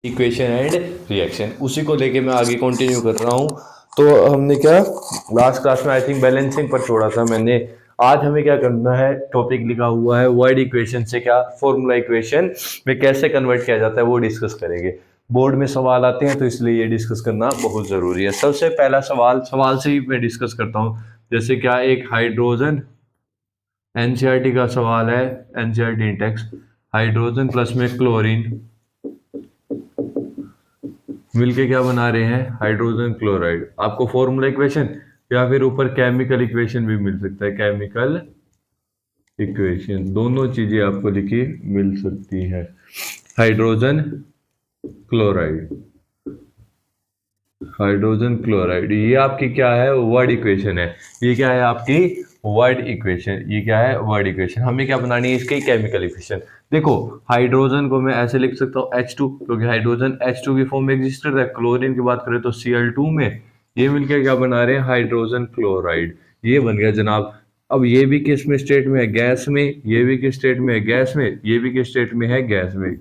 Equation and reaction, उसी को लेके मैं आगे कंटिन्यू कर रहा हूँ। तो हमने क्या लास्ट क्लास में आई थिंक बैलेंसिंग पर छोड़ा था मैंने। आज हमें क्या करना है, टॉपिक लिखा हुआ है वर्ड इक्वेशन से क्या फॉर्मूला इक्वेशन में कैसे कन्वर्ट किया जाता है, वो डिस्कस करेंगे। बोर्ड में सवाल आते हैं तो इसलिए ये डिस्कस करना बहुत ज़रूरी है। सबसे पहला सवाल से ही मैं डिस्कस करता हूँ। जैसे क्या एक हाइड्रोजन, एनसीईआरटी का सवाल है, एनसीईआरटी इंटेक्स, हाइड्रोजन प्लस में क्लोरीन मिलके क्या बना रहे हैं, हाइड्रोजन क्लोराइड। आपको फॉर्मूला इक्वेशन या फिर ऊपर केमिकल इक्वेशन भी मिल सकता है, केमिकल इक्वेशन, दोनों चीजें आपको लिखी मिल सकती है। हाइड्रोजन क्लोराइड, हाइड्रोजन क्लोराइड, ये आपकी क्या है, वर्ड इक्वेशन है। ये क्या है आपकी वर्ड इक्वेशन, ये क्या है वर्ड इक्वेशन। हमें क्या बनानी है, इसकी केमिकल इक्वेशन। देखो हाइड्रोजन को मैं ऐसे लिख सकता हूँ H2, क्योंकि हाइड्रोजन H2 की फॉर्म में एग्जिस्ट करता है। क्लोरीन की बात करें तो Cl2 में, ये मिलकर क्या बना रहे हैं, हाइड्रोजन क्लोराइड। ये बन गया जनाब। अब ये भी किस में स्टेट में है, गैस में, ये भी किस स्टेट में है, गैस में, ये भी किस स्टेट में है, गैस में।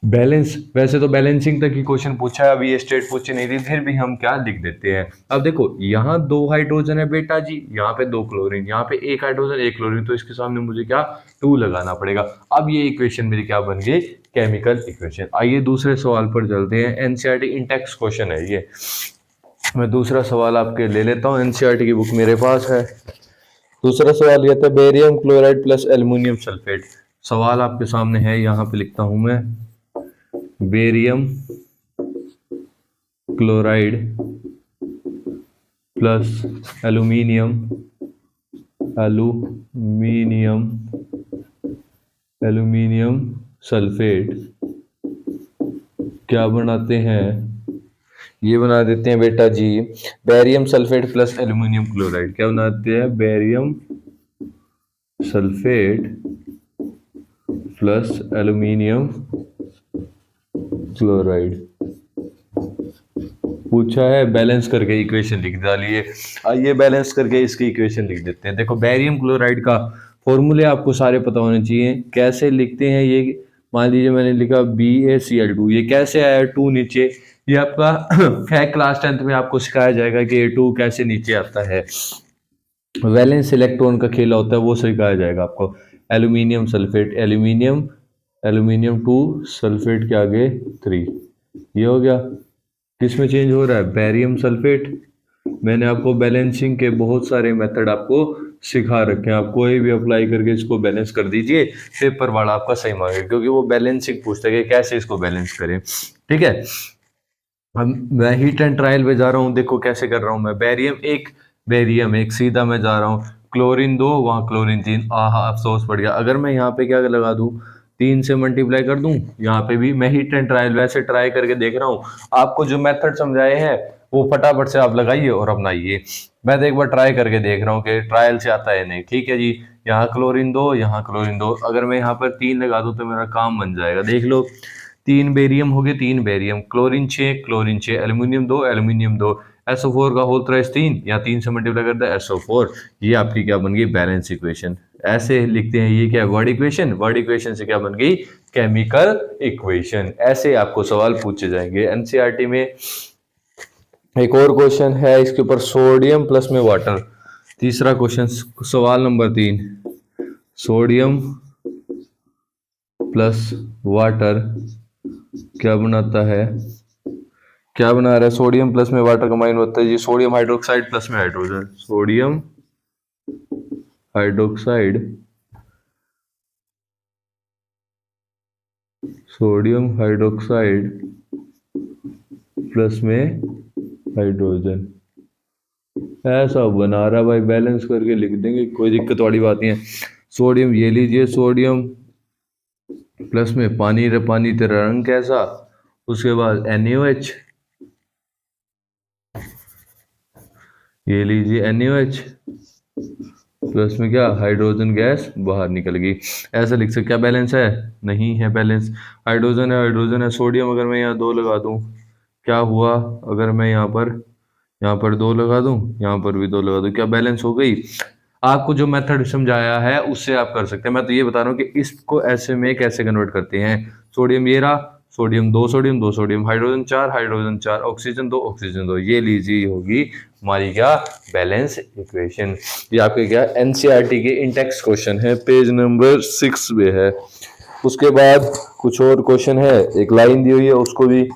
बैलेंस, वैसे तो बैलेंसिंग तक ही क्वेश्चन पूछा है, अभी ये स्टेट पूछी नहीं थी, फिर भी हम क्या लिख देते हैं। अब देखो यहाँ 2 हाइड्रोजन है बेटा जी, यहाँ पे 2 क्लोरीन, यहाँ पे 1 हाइड्रोजन 1 क्लोरीन, तो इसके सामने मुझे क्या 2 लगाना पड़ेगा। अब ये इक्वेशन मेरी क्या बन गई, केमिकल इक्वेशन। आइए दूसरे सवाल पर चलते हैं। एनसीईआरटी इंटेक्स क्वेश्चन है ये। मैं दूसरा सवाल आपके ले लेता हूँ, एनसीईआरटी की बुक मेरे पास है। दूसरा सवाल कहता है barium chloride plus aluminium sulphate. सवाल आपके सामने है, यहाँ पे लिखता हूं मैं, barium chloride plus aluminium aluminium sulphate क्या बनाते हैं, ये बना देते हैं बेटा जी barium sulphate plus aluminium chloride. क्या बनाते हैं, barium sulphate plus aluminium chloride. पूछा है बैलेंस करके इक्वेशन लिख डालिए। आइए बैलेंस करके इसकी इक्वेशन लिख देते हैं। देखो बैरियम क्लोराइड का फॉर्मूले आपको सारे पता होने चाहिए। कैसे लिखते हैं ये, मान लीजिए मैंने लिखा BaCl2, ये कैसे आया 2 नीचे, ये आपका है क्लास 10th में आपको सिखाया जाएगा कि ये 2 कैसे नीचे आता है। वैलेंस इलेक्ट्रॉन का खेला होता है, वो सिखाया जाएगा आपको। एल्युमिनियम सल्फेट, एल्युमिनियम 2 सल्फेट के आगे 3, ये हो गया। किस में चेंज हो रहा है, बैरियम सल्फेट। मैंने आपको बैलेंसिंग के बहुत सारे मेथड आपको सिखा रखे हैं, आप कोई भी अप्लाई करके इसको बैलेंस कर दीजिए, पेपर वाला आपका सही मांगे, क्योंकि वो बैलेंसिंग पूछता है कि कैसे इसको बैलेंस करें। ठीक है, अब मैं हीट एंड ट्रायल पे जा रहा हूँ, देखो कैसे कर रहा हूँ मैं। बेरियम एक सीधा मैं जा रहा हूँ, क्लोरीन 2 वहाँ क्लोरीन 3, आहा अफसोस पड़ गया। अगर मैं यहाँ पे क्या लगा दूँ, 3 से मल्टीप्लाई कर दूं, यहाँ पे भी मैं हीट एंड ट्रायल वैसे ट्राई करके देख रहा हूँ। आपको जो मेथड समझाए हैं वो फटाफट से आप लगाइए और अपनाइए। मैं तो एक बार ट्राई करके देख रहा हूँ कि ट्रायल से आता है नहीं। ठीक है जी, यहाँ क्लोरीन 2, यहाँ क्लोरीन 2, अगर मैं यहाँ पर 3 लगा दूँ तो मेरा काम बन जाएगा। देख लो 3 बेरियम हो गए, 3 बेरियम, क्लोरीन 6, एल्यूमिनियम 2, SO4 का होल थ्राइस 3, या 3 से मल्टीप्लाई करता है SO4। ये आपकी क्या बन गई, बैलेंस इक्वेशन। ऐसे लिखते हैं, ये क्या है, वर्ड इक्वेशन। वर्ड इक्वेशन से क्या बन गई, केमिकल इक्वेशन। ऐसे आपको सवाल पूछे जाएंगे एनसीईआरटी में। एक और क्वेश्चन है इसके ऊपर, सोडियम प्लस में वाटर। तीसरा क्वेश्चन, सवाल नंबर 3, सोडियम प्लस वाटर क्या बनाता है, क्या बना रहा है, सोडियम प्लस में वाटर कंबाइन होता है जी, सोडियम हाइड्रोक्साइड प्लस में हाइड्रोजन, सोडियम हाइड्रोक्साइड प्लस में हाइड्रोजन। ऐसा बना रहा भाई, बैलेंस करके लिख देंगे, कोई दिक्कत वाली बात नहीं है। सोडियम ये लीजिए, सोडियम प्लस में पानी, पानी तेरा रंग कैसा, उसके बाद NaOH, ये लीजिए NaOH प्लस में क्या, हाइड्रोजन गैस बाहर निकल गई। ऐसा लिख सकते, क्या बैलेंस है, नहीं है बैलेंस। हाइड्रोजन है, सोडियम अगर मैं यहाँ 2 लगा दूं, क्या हुआ, अगर मैं यहाँ पर 2 लगा दूं, यहाँ पर भी 2 लगा दूं, क्या बैलेंस हो गई। आपको जो मेथड समझाया है उससे आप कर सकते हैं। मैं तो ये बता रहा हूँ कि इसको ऐसे में कैसे कन्वर्ट करते हैं। सोडियम ये रहा, सोडियम दो, सोडियम दो, सोडियम, हाइड्रोजन चार, हाइड्रोजन चार, ऑक्सीजन दो, ऑक्सीजन दो। ये लीजिए होगी हमारी क्या बैलेंस इक्वेशन। ये आपके क्या एनसीईआरटी के इंटेक्स क्वेश्चन है, पेज नंबर 6 में है। उसके बाद कुछ और क्वेश्चन है, एक लाइन दी हुई है उसको भी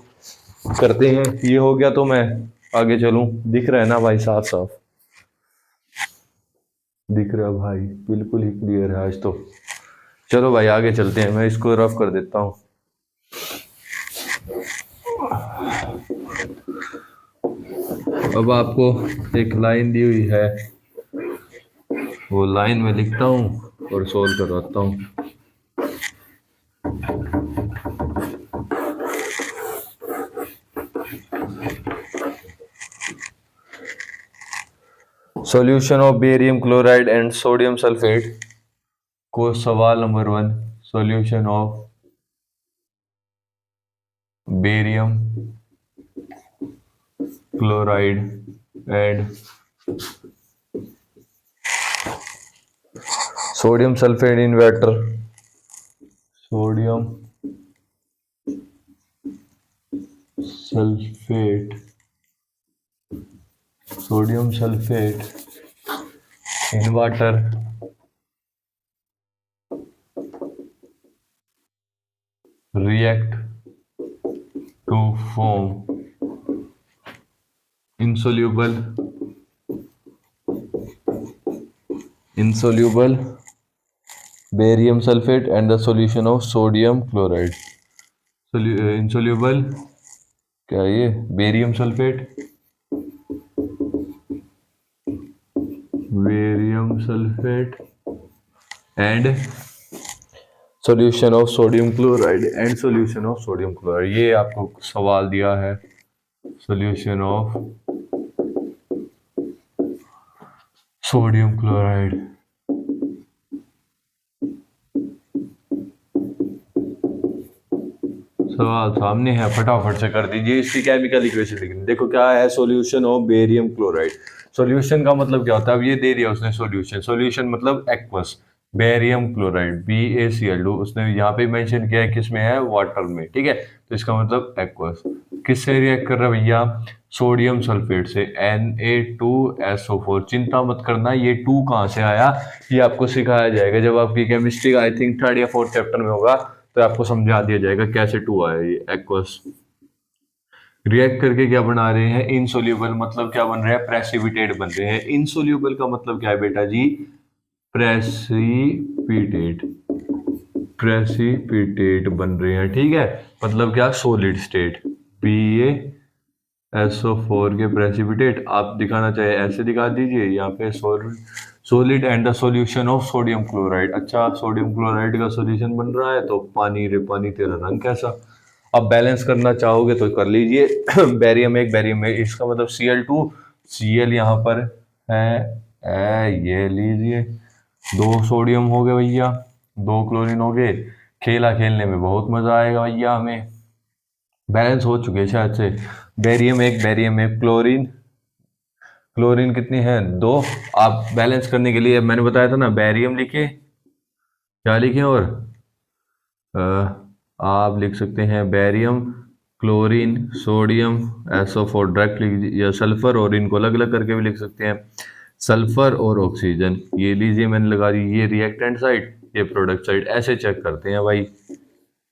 करते हैं। ये हो गया तो मैं आगे चलूं। दिख रहा है ना भाई, साफ साफ दिख रहा है भाई, बिल्कुल ही क्लियर है आज तो। चलो भाई आगे चलते हैं, मैं इसको रफ कर देता हूँ। अब आपको एक लाइन दी हुई है, वो लाइन में लिखता हूँ और सोल्व करवाता हूँ। Solution of barium chloride and sodium sulphate को सवाल number 1, solution of barium chloride and sodium sulphate in water, sodium sulphate, sodium sulphate in water react to form insoluble barium sulfate and the solution of sodium chloride। insoluble क्या ये barium sulphate, barium sulphate and solution of sodium chloride, and solution of sodium chloride. ये आपको सवाल दिया है, solution of sodium chloride. सवाल सामने है, फटाफट से कर दीजिए। इसकी केमिकल इक्वेशन लिखनी। देखो क्या है, solution of barium chloride. Solution का मतलब क्या होता है, अब ये दे दिया उसने सॉल्यूशन, सॉल्यूशन मतलब एक्वस, बेरियम क्लोराइड BaCl2, उसने यहाँ पे मेंशन किया है किसमें है, वाटर में, ठीक है। तो इसका मतलब एक्वस। किससे रिएक्ट कर रहा है भैया, सोडियम सल्फेट से, Na2SO4। चिंता मत करना ये 2 कहाँ से आया, ये आपको सिखाया जाएगा जब आपकी केमिस्ट्री का आई थिंक 3rd या 4th चैप्टर में होगा, तो आपको समझा दिया जाएगा कैसे 2 आया ये एक्वस। रिएक्ट करके क्या बना रहे हैं, इनसोल्यूबल, मतलब क्या बन रहा है, प्रेसिपिटेट बन रहे हैं। इनसोल्यूबल का मतलब क्या है बेटा जी, प्रेसिपिटेट, प्रेसिपिटेट बन रहे हैं, ठीक है। मतलब क्या, सॉलिड स्टेट, BaSO4 के प्रेसिपिटेट। आप दिखाना चाहे ऐसे दिखा दीजिए, यहाँ पे solid and the solution of sodium chloride. अच्छा, सोडियम क्लोराइड का सॉल्यूशन बन रहा है तो पानी रे पानी, तेरा रंग कैसा। अब बैलेंस करना चाहोगे तो कर लीजिए। बेरियम एक, बेरियम एक, इसका मतलब Cl2, Cl यहाँ पर है, ये लीजिए, 2 सोडियम हो गए भैया, 2 क्लोरीन हो गए। खेला खेलने में बहुत मजा आएगा भैया हमें। बैलेंस हो चुके शायद से, बेरियम एक, बेरियम एक, क्लोरीन, क्लोरीन कितनी है, 2। आप बैलेंस करने के लिए मैंने बताया था ना, बेरियम लिखे, क्या लिखे, और आप लिख सकते हैं barium, chlorine, sodium, SO4 direct लिख दीजिए, या सल्फर, और इनको अलग अलग करके भी लिख सकते हैं, सल्फर और ऑक्सीजन। ये लीजिए मैंने लगा दी, ये रिएक्टेंट साइड, ये प्रोडक्ट साइड, ऐसे चेक करते हैं भाई।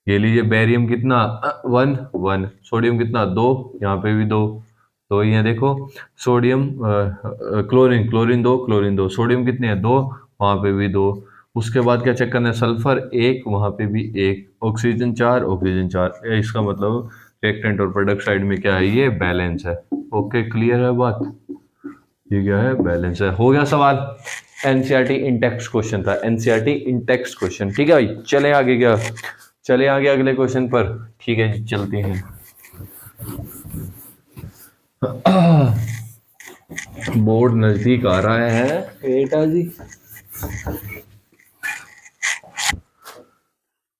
ये लीजिए बेरियम कितना 1 1, सोडियम कितना 2, यहाँ पे भी 2, तो ये देखो sodium, chlorine, chlorine 2, chlorine 2, sodium कितने हैं 2, वहाँ पे भी 2। उसके बाद क्या चेक करना है, सल्फर 1, वहाँ पे भी 1, ऑक्सीजन 4, ऑक्सीजन 4। इसका मतलब रिएक्टेंट और प्रोडक्ट साइड में क्या है, ये बैलेंस है। ओके, क्लियर है बात, ये क्या है, बैलेंस है। हो गया सवाल, एनसीईआरटी इंटेक्स्ट क्वेश्चन था, एनसीईआरटी इंटेक्स्ट क्वेश्चन, ठीक है भाई। चले आगे, क्या चले आगे अगले क्वेश्चन पर, ठीक है जी, चलते हैं। बोर्ड नजदीक आ रहा है बेटा जी।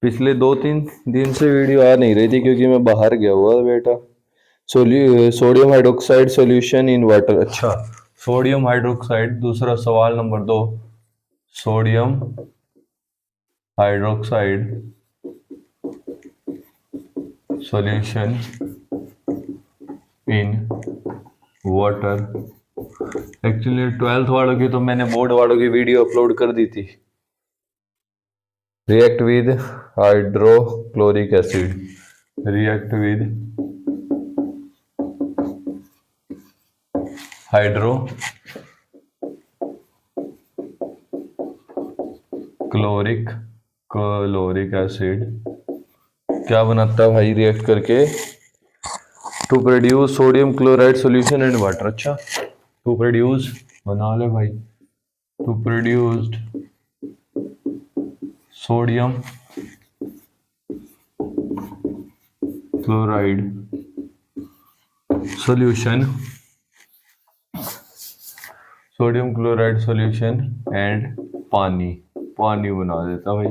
पिछले 2-3 दिन से वीडियो आ नहीं रही थी क्योंकि मैं बाहर गया हुआ बेटा। Sodium hydroxide solution in water. अच्छा, सोडियम हाइड्रोक्साइड, दूसरा सवाल number 2, sodium hydroxide solution in water. Actually 12th वालों की तो मैंने बोर्ड वालों की वीडियो अपलोड कर दी थी। React with hydrochloric acid, react with chloric acid क्या बनाता है भाई रिएक्ट करके? To produce sodium chloride solution and water. अच्छा, टू प्रोड्यूस बना ले भाई, to produced sodium chloride solution, sodium chloride solution and पानी बना देता भाई,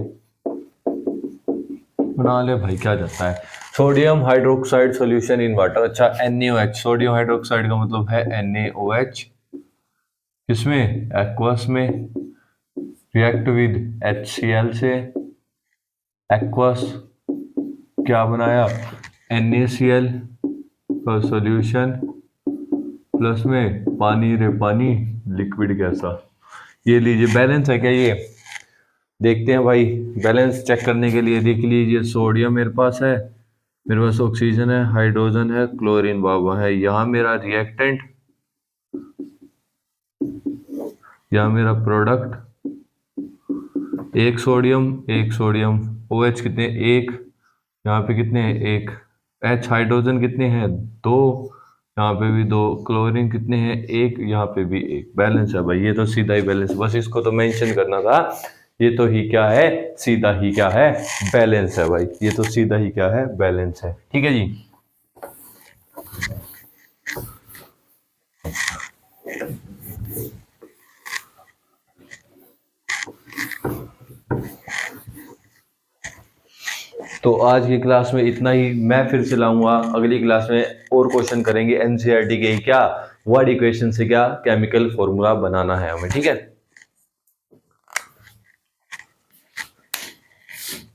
बना ले भाई। क्या जाता है? Sodium hydroxide solution in water. अच्छा, NaOH, सोडियम हाइड्रोक्साइड का मतलब है NaOH, किसमें? एक्वस में। रिएक्ट विद HCl से, एक्वस क्या बनाया? NaCl का सॉल्यूशन प्लस में पानी, रे पानी लिक्विड कैसा। ये लीजिए बैलेंस है क्या? ये देखते हैं भाई, बैलेंस चेक करने के लिए देख लीजिए। सोडियम मेरे पास है, मेरे पास ऑक्सीजन है, हाइड्रोजन है, क्लोरीन बाबा है। यहाँ मेरा रिएक्टेंट, यहाँ मेरा प्रोडक्ट, एक सोडियम OH कितने? एक। यहाँ पे कितने हैं? एक। H हाइड्रोजन कितने हैं? दो। यहाँ पे भी दो। क्लोरीन कितने हैं? एक। यहाँ पे भी एक। बैलेंस है भाई, ये तो सीधा ही बैलेंस, बस इसको तो मेंशन करना था। ये तो ही क्या है? सीधा ही क्या है? बैलेंस है भाई, ये तो सीधा ही क्या है? बैलेंस है। ठीक है जी। तो आज की क्लास में इतना ही। मैं फिर से लाऊंगा अगली क्लास में और क्वेश्चन करेंगे NCERT के। क्या वर्ड इक्वेशन से क्या केमिकल फॉर्मूला बनाना है हमें। ठीक है।